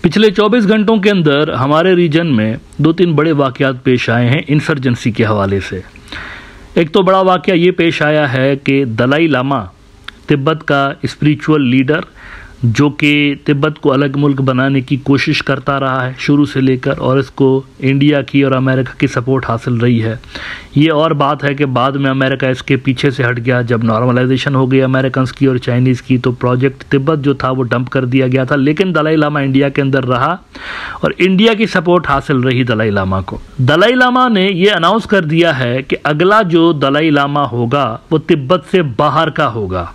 पिछले 24 घंटों के अंदर हमारे रीजन में 2-3 बड़े वाक़यात पेश आए हैं इंसर्जेंसी के हवाले से। एक तो बड़ा वाक़या ये पेश आया है कि दलाई लामा, तिब्बत का स्पिरिचुअल लीडर जो कि तिब्बत को अलग मुल्क बनाने की कोशिश करता रहा है शुरू से लेकर, और इसको इंडिया की और अमेरिका की सपोर्ट हासिल रही है। ये और बात है कि बाद में अमेरिका इसके पीछे से हट गया। जब नॉर्मलाइजेशन हो गई अमेरिकन की और चाइनीज़ की, तो प्रोजेक्ट तिब्बत जो था वो डंप कर दिया गया था। लेकिन दलाई लामा इंडिया के अंदर रहा और इंडिया की सपोर्ट हासिल रही दलाई लामा को। दलाई लामा ने ये अनाउंस कर दिया है कि अगला जो दलाई लामा होगा वो तिब्बत से बाहर का होगा।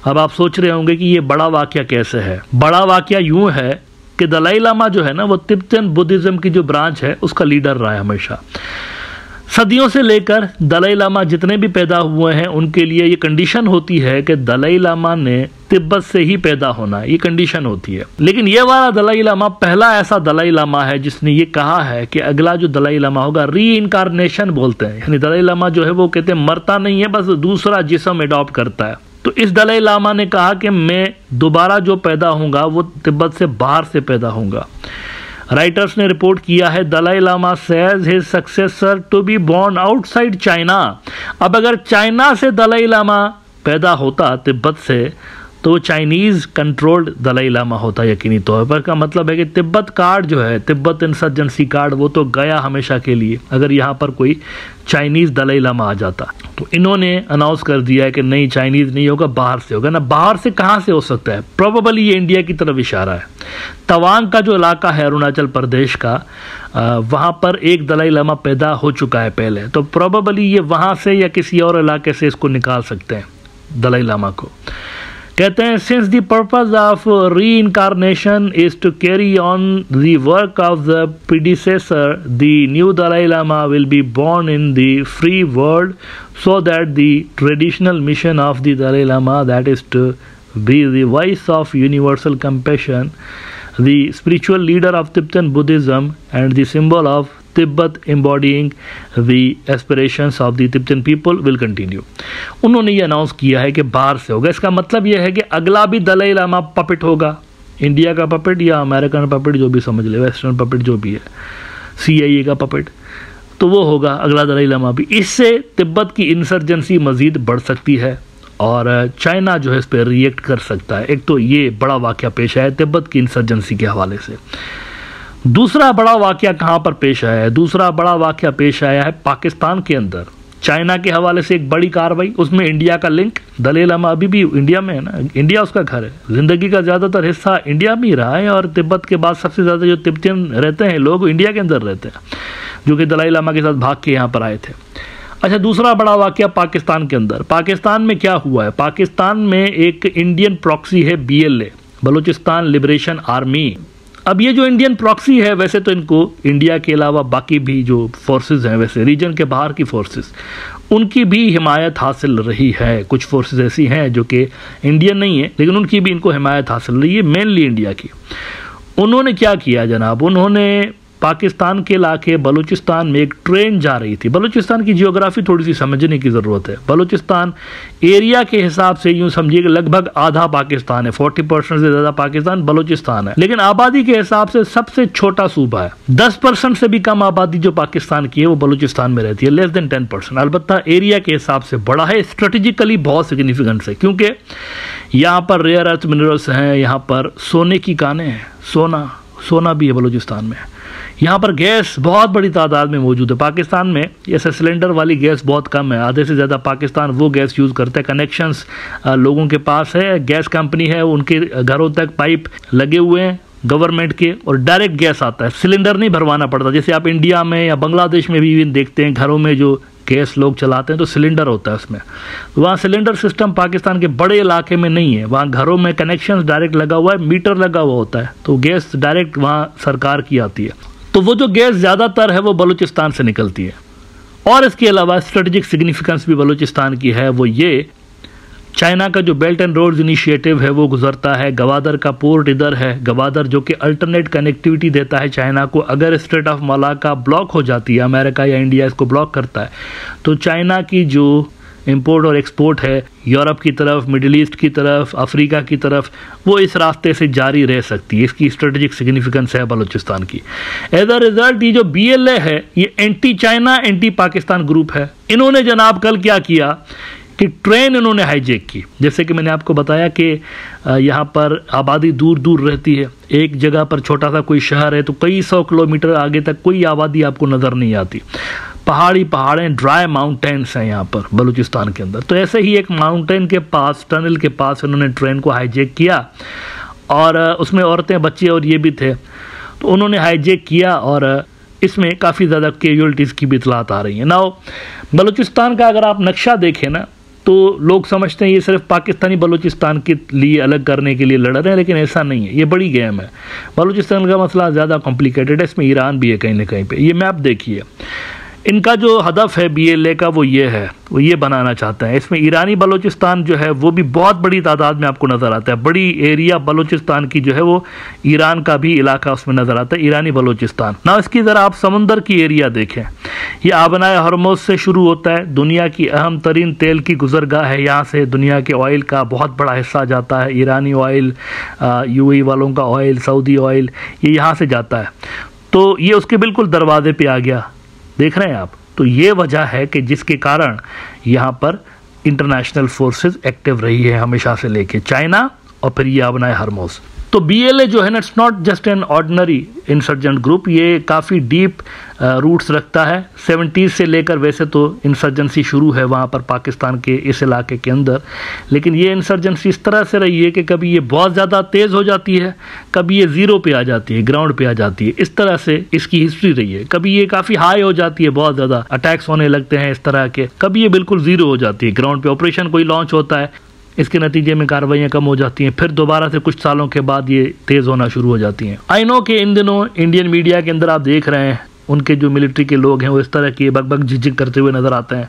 अब आप सोच रहे होंगे कि ये बड़ा वाक़या कैसे है। बड़ा वाक़या यूँ है कि दलाई लामा जो है ना, वो तिब्बतन बुद्धिज़्म की जो ब्रांच है उसका लीडर रहा है हमेशा। सदियों से लेकर दलाई लामा जितने भी पैदा हुए हैं उनके लिए ये कंडीशन होती है कि दलाई लामा ने तिब्बत से ही पैदा होना, ये कंडीशन होती है। लेकिन ये वाला दलाई लामा पहला ऐसा दलाई लामा है जिसने ये कहा है कि अगला जो दलाई लामा होगा, री इनकारनेशन बोलते हैं, यानी दलाई लामा जो है वो कहते हैं मरता नहीं है, बस दूसरा जिस्म एडॉप्ट करता है। तो इस दलाई लामा ने कहा कि मैं दोबारा जो पैदा होऊंगा वो तिब्बत से बाहर से पैदा होऊंगा। राइटर्स ने रिपोर्ट किया है Dalai Lama says his successor to be born outside China. अब अगर चाइना से दलाई लामा पैदा होता तिब्बत से, तो चाइनीज़ कंट्रोल्ड दलाई लामा होता यकीनी तौर पर। का मतलब है कि तिब्बत कार्ड जो है, तिब्बत इंसर्जेंसी कार्ड, वो तो गया हमेशा के लिए अगर यहाँ पर कोई चाइनीज़ दलाई लामा आ जाता। तो इन्होंने अनाउंस कर दिया है कि नहीं, चाइनीज़ नहीं होगा, बाहर से होगा। ना बाहर से कहाँ से हो सकता है? प्रोबेबली ये इंडिया की तरफ इशारा है। तवांग का जो इलाका है अरुणाचल प्रदेश का, वहाँ पर एक दलाई लामा पैदा हो चुका है पहले, तो प्रोबेबली ये वहाँ से या किसी और इलाके से इसको निकाल सकते हैं दलाई लामा को। कहते हैं since the purpose of reincarnation is to carry on the work of the predecessor, the new Dalai Lama will be born in the free world so that the traditional mission of the Dalai Lama, that is to be the voice of universal compassion, the spiritual leader of Tibetan Buddhism and the symbol of Tibet embodying the aspirations of the Tibetan people will continue। उन्होंने ये announce किया है कि बाहर से होगा। इसका मतलब ये है कि अगला भी दलाई लामा पपेट होगा, इंडिया का पपेट या अमेरिकन पपेट, जो भी समझ ले, वेस्टर्न पपेट जो भी है, CIA का पपेट, तो वो होगा अगला दलाई लामा भी। इससे तिब्बत की इंसर्जेंसी मज़ीद बढ़ सकती है और चाइना जो है इस पर रिएक्ट कर सकता है। एक तो ये बड़ा वाक़या पेश आया है तिब्बत की इंसर्जेंसी के हवाले से। दूसरा बड़ा वाक़या कहाँ पर पेश आया है? दूसरा बड़ा वाक़या पेश आया है पाकिस्तान के अंदर। चाइना के हवाले से एक बड़ी कार्रवाई, उसमें इंडिया का लिंक। दलाई लामा अभी भी इंडिया में है ना, इंडिया उसका घर है, ज़िंदगी का ज़्यादातर हिस्सा इंडिया में ही रहा है, और तिब्बत के बाद सबसे ज़्यादा जो तिब्बतियन रहते हैं लोग इंडिया के अंदर रहते हैं, जो कि दलाई लामा के साथ भाग के यहाँ पर आए थे। अच्छा, दूसरा बड़ा वाक़या पाकिस्तान के अंदर। पाकिस्तान में क्या हुआ है? पाकिस्तान में एक इंडियन प्रॉक्सी है BLA, बलूचिस्तान लिबरेशन आर्मी। अब ये जो इंडियन प्रॉक्सी है, वैसे तो इनको इंडिया के अलावा बाकी भी जो फोर्सेस हैं, वैसे रीजन के बाहर की फोर्सेस, उनकी भी हिमायत हासिल रही है। कुछ फोर्सेस ऐसी हैं जो कि इंडियन नहीं है, लेकिन उनकी भी इनको हिमायत हासिल रही है, मेनली इंडिया की। उन्होंने क्या किया जनाब? उन्होंने पाकिस्तान के इलाके बलूचिस्तान में एक ट्रेन जा रही थी। बलूचिस्तान की जियोग्राफी थोड़ी सी समझने की ज़रूरत है। बलूचिस्तान एरिया के हिसाब से यूँ समझिए कि लगभग आधा पाकिस्तान है, 40% से ज़्यादा पाकिस्तान बलूचिस्तान है, लेकिन आबादी के हिसाब से सबसे छोटा सूबा है। 10% से भी कम आबादी जो पाकिस्तान की है वो बलूचिस्तान में रहती है, लेस देन 10%। अलबत्ता एरिया के हिसाब से बड़ा है, स्ट्रेटेजिकली बहुत सिग्निफिकेंट है, क्योंकि यहाँ पर रेयर अर्थ मिनरल्स हैं, यहाँ पर सोने की कानें हैं, सोना भी है बलूचिस्तान में। यहाँ पर गैस बहुत बड़ी तादाद में मौजूद है। पाकिस्तान में ऐसे सिलेंडर वाली गैस बहुत कम है, आधे से ज़्यादा पाकिस्तान वो गैस यूज़ करता है। कनेक्शंस लोगों के पास है, गैस कंपनी है, उनके घरों तक पाइप लगे हुए हैं गवर्नमेंट के, और डायरेक्ट गैस आता है, सिलेंडर नहीं भरवाना पड़ता। जैसे आप इंडिया में या बांग्लादेश में भी देखते हैं, घरों में जो गैस लोग चलाते हैं तो सिलेंडर होता है उसमें। वहाँ सिलेंडर सिस्टम पाकिस्तान के बड़े इलाके में नहीं है, वहाँ घरों में कनेक्शन डायरेक्ट लगा हुआ है, मीटर लगा हुआ होता है, तो गैस डायरेक्ट वहाँ सरकार की आती है। तो वो जो गैस ज़्यादातर है वो बलूचिस्तान से निकलती है। और इसके अलावा स्ट्रेटेजिक सिग्निफिकेंस भी बलूचिस्तान की है, वो ये चाइना का जो बेल्ट एंड रोड्स इनिशिएटिव है वो गुजरता है, गवादर का पोर्ट इधर है, गवादर जो कि अल्टरनेट कनेक्टिविटी देता है चाइना को। अगर स्ट्रेट ऑफ मलाक्का ब्लॉक हो जाती है, अमेरिका या इंडिया इसको ब्लॉक करता है, तो चाइना की जो इंपोर्ट और एक्सपोर्ट है यूरोप की तरफ, मिडिल ईस्ट की तरफ, अफ्रीका की तरफ, वो इस रास्ते से जारी रह सकती है। इसकी स्ट्रेटेजिक सिग्निफिकेंस है बलूचिस्तान की। एज अ रिजल्ट ये जो BLA है ये anti China anti Pakistan group है। इन्होंने जनाब कल क्या किया कि ट्रेन इन्होंने हाईजैक की। जैसे कि मैंने आपको बताया कि यहाँ पर आबादी दूर दूर रहती है, एक जगह पर छोटा सा कोई शहर है तो कई 100 किलोमीटर आगे तक कोई आबादी आपको नज़र नहीं आती, पहाड़ें, ड्राई माउंटेन्स हैं यहाँ पर बलूचिस्तान के अंदर। तो ऐसे ही एक माउंटेन के पास, टनल के पास इन्होंने ट्रेन को हाईजैक किया और उसमें औरतें, बच्चे और ये भी थे। तो उन्होंने हाईजैक किया और इसमें काफ़ी ज़्यादा कैजुअल्टीज़ की भी इतलात आ रही हैं। नाउ बलूचिस्तान का अगर आप नक्शा देखें ना तो लोग समझते हैं ये सिर्फ पाकिस्तानी बलूचिस्तान के लिए अलग करने के लिए लड़ रहे हैं, लेकिन ऐसा नहीं है। ये बड़ी गेम है। बलूचिस्तान का मसला ज़्यादा कॉम्प्लिकेटेड है, इसमें ईरान भी है कहीं ना कहीं पे। ये मैप देखिए, इनका जो हदफ है BLA का वो ये है, वो ये बनाना चाहते हैं। इसमें ईरानी बलूचिस्तान जो है वो भी बहुत बड़ी तादाद में आपको नज़र आता है। बड़ी एरिया बलूचिस्तान की जो है वो ईरान का भी इलाका उसमें नज़र आता है, ईरानी बलूचिस्तान। ना इसकी ज़रा आप समंदर की एरिया देखें, ये आबनाए हरमुज से शुरू होता है, दुनिया की अहम तरीन तेल की गुजरगाह है। यहाँ से दुनिया के ऑयल का बहुत बड़ा हिस्सा जाता है, ईरानी ऑयल, UAE वालों का ऑयल, सऊदी ऑयल, ये यहाँ से जाता है। तो ये उसके बिल्कुल दरवाजे पे आ गया, देख रहे हैं आप। तो ये वजह है कि जिसके कारण यहाँ पर इंटरनेशनल फोर्सेस एक्टिव रही है हमेशा से लेके, चाइना और फिर ये आबनाए हरमुज। तो BLA जो है ना, it's not just an ordinary insurgent group, ये काफ़ी डीप रूट्स रखता है। 70s से लेकर वैसे तो इंसर्जेंसी शुरू है वहाँ पर पाकिस्तान के इस इलाके के अंदर, लेकिन ये इंसर्जेंसी इस तरह से रही है कि कभी ये बहुत ज़्यादा तेज़ हो जाती है, कभी ये ज़ीरो पे आ जाती है, ग्राउंड पे आ जाती है। इस तरह से इसकी हिस्ट्री रही है। कभी ये काफ़ी हाई हो जाती है, बहुत ज़्यादा अटैक्स होने लगते हैं इस तरह के, कभी ये बिल्कुल ज़ीरो हो जाती है ग्राउंड पे। ऑपरेशन कोई लॉन्च होता है, इसके नतीजे में कार्रवाइयाँ कम हो जाती हैं, फिर दोबारा से कुछ सालों के बाद ये तेज़ होना शुरू हो जाती हैं। आई नो कि इन दिनों इंडियन मीडिया के अंदर आप देख रहे हैं उनके जो मिलिट्री के लोग हैं वो इस तरह की बकबक झिझक करते हुए नज़र आते हैं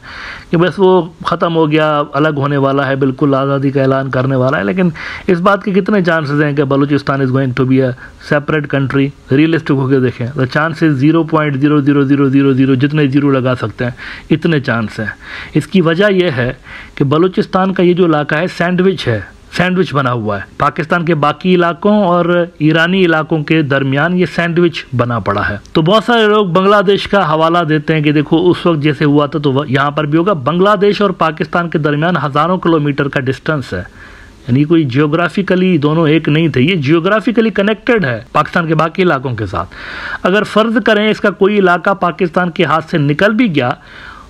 कि बस वो ख़त्म हो गया, अलग होने वाला है, बिल्कुल आज़ादी का ऐलान करने वाला है। लेकिन इस बात के कितने चांसेस हैं कि Balochistan is going to be a separate country? Realistic होकर देखें तो चांसेस 0.00000 जितने जीरो लगा सकते हैं इतने चांस हैं। इसकी वजह यह है कि बलूचिस्तान का ये जो इलाका है सैंडविच बना हुआ है। पाकिस्तान के बाकी इलाकों और ईरानी इलाकों के दरमियान ये सैंडविच बना पड़ा है। तो बहुत सारे लोग बांग्लादेश का हवाला देते हैं कि देखो उस वक्त जैसे हुआ था तो यहाँ पर भी होगा। बांग्लादेश और पाकिस्तान के दरमियान हज़ारों किलोमीटर का डिस्टेंस है, यानी कोई जियोग्राफिकली दोनों एक नहीं थे, ये जियोग्राफिकली कनेक्टेड है पाकिस्तान के बाकी इलाकों के साथ। अगर फ़र्ज़ करें इसका कोई इलाका पाकिस्तान के हाथ से निकल भी गया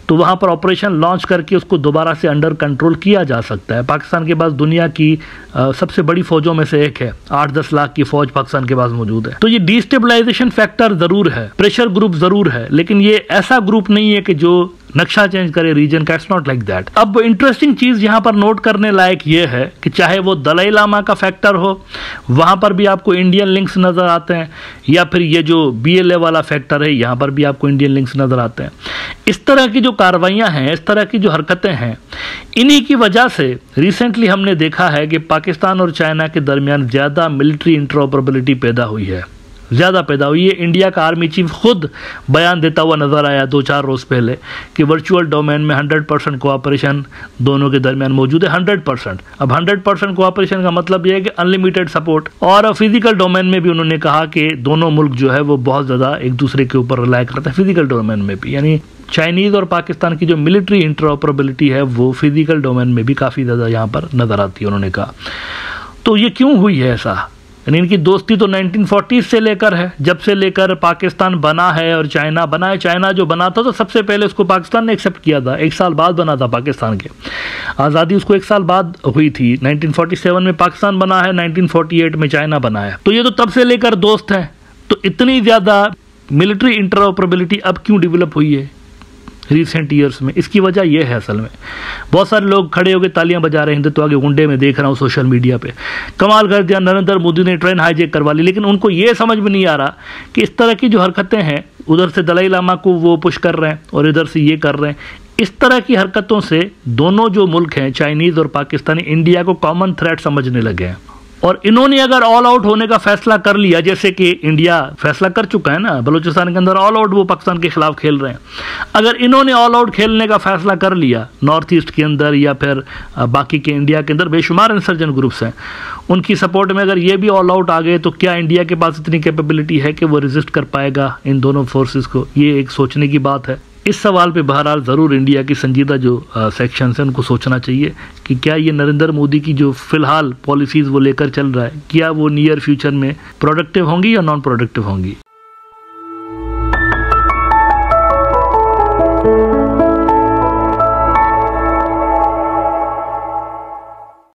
तो वहाँ पर ऑपरेशन लॉन्च करके उसको दोबारा से अंडर कंट्रोल किया जा सकता है। पाकिस्तान के पास दुनिया की सबसे बड़ी फ़ौजों में से एक है, 8-10 लाख की फ़ौज पाकिस्तान के पास मौजूद है। तो ये डिस्टेबलाइजेशन फैक्टर ज़रूर है, प्रेशर ग्रुप ज़रूर है, लेकिन ये ऐसा ग्रुप नहीं है कि जो नक्शा चेंज करे रीजन का। It's not like that. अब इंटरेस्टिंग चीज़ यहाँ पर नोट करने लायक ये है कि चाहे वो दलाई लामा का फैक्टर हो, वहाँ पर भी आपको इंडियन लिंक्स नज़र आते हैं, या फिर ये जो BLA वाला फैक्टर है यहाँ पर भी आपको इंडियन लिंक्स नज़र आते हैं। इस तरह की जो कार्रवाइयाँ हैं, इस तरह की जो हरकतें हैं, इन्हीं की वजह से रिसेंटली हमने देखा है कि पाकिस्तान और चाइना के दरमियान ज़्यादा मिलिट्री इंटरऑपरेबिलिटी पैदा हुई है। इंडिया का आर्मी चीफ खुद बयान देता हुआ नज़र आया 2-4 रोज़ पहले कि वर्चुअल डोमेन में 100% कोऑपरेशन दोनों के दरमियान मौजूद है। 100%। अब 100% कोऑपरेशन का मतलब यह है कि अनलिमिटेड सपोर्ट। और फिजिकल डोमेन में भी उन्होंने कहा कि दोनों मुल्क जो है वो बहुत ज़्यादा एक दूसरे के ऊपर रिलाय करते हैं फिजिकल डोमेन में भी, यानी चाइनीज़ और पाकिस्तान की जो मिलिट्री इंटरऑपरेबिलिटी है वो फिजिकल डोमेन में भी काफ़ी ज़्यादा यहाँ पर नज़र आती है, उन्होंने कहा। तो ये क्यों हुई है ऐसा? यानी इनकी दोस्ती तो 1940 से लेकर है, जब से लेकर पाकिस्तान बना है और चाइना बना है। चाइना जो बना था तो सबसे पहले उसको पाकिस्तान ने एक्सेप्ट किया था, 1 साल बाद बना था पाकिस्तान के। आज़ादी उसको 1 साल बाद हुई थी। 1947 में पाकिस्तान बना है, 1948 में चाइना बना है। तो ये तो तब से लेकर दोस्त हैं। तो इतनी ज़्यादा मिलिट्री इंटरऑपरेबिलिटी अब क्यों डेवलप हुई है रिसेंट ईयर्स में? इसकी वजह यह है, असल में बहुत सारे लोग खड़े होकर तालियां बजा रहे हैं हिंदुत्व के गुंडे में, देख रहा हूँ सोशल मीडिया पे, कमाल कर दिया नरेंद्र मोदी ने ट्रेन हाईजैक करवा ली। लेकिन उनको ये समझ में नहीं आ रहा कि इस तरह की जो हरकतें हैं, उधर से दलाई लामा को वो पुश कर रहे हैं और इधर से ये कर रहे हैं, इस तरह की हरकतों से दोनों जो मुल्क हैं चाइनीज़ और पाकिस्तानी इंडिया को कॉमन थ्रेट समझने लगे हैं। और इन्होंने अगर ऑल आउट होने का फैसला कर लिया, जैसे कि इंडिया फैसला कर चुका है ना, बलूचिस्तान के अंदर ऑल आउट वो पाकिस्तान के खिलाफ खेल रहे हैं, अगर इन्होंने ऑल आउट खेलने का फैसला कर लिया नॉर्थ ईस्ट के अंदर या फिर बाकी के इंडिया के अंदर बेशुमार इंसर्जेंट ग्रुप्स हैं, उनकी सपोर्ट में अगर ये भी ऑल आउट आ गए तो क्या इंडिया के पास इतनी कैपेबिलिटी है कि वो रेजिस्ट कर पाएगा इन दोनों फोर्सेस को? ये एक सोचने की बात है। इस सवाल पे बहरहाल ज़रूर इंडिया की संजीदा जो सेक्शंस हैं उनको सोचना चाहिए कि क्या ये नरेंद्र मोदी की जो फ़िलहाल पॉलिसीज़ वो लेकर चल रहा है, क्या वो नियर फ्यूचर में प्रोडक्टिव होंगी या नॉन प्रोडक्टिव होंगी।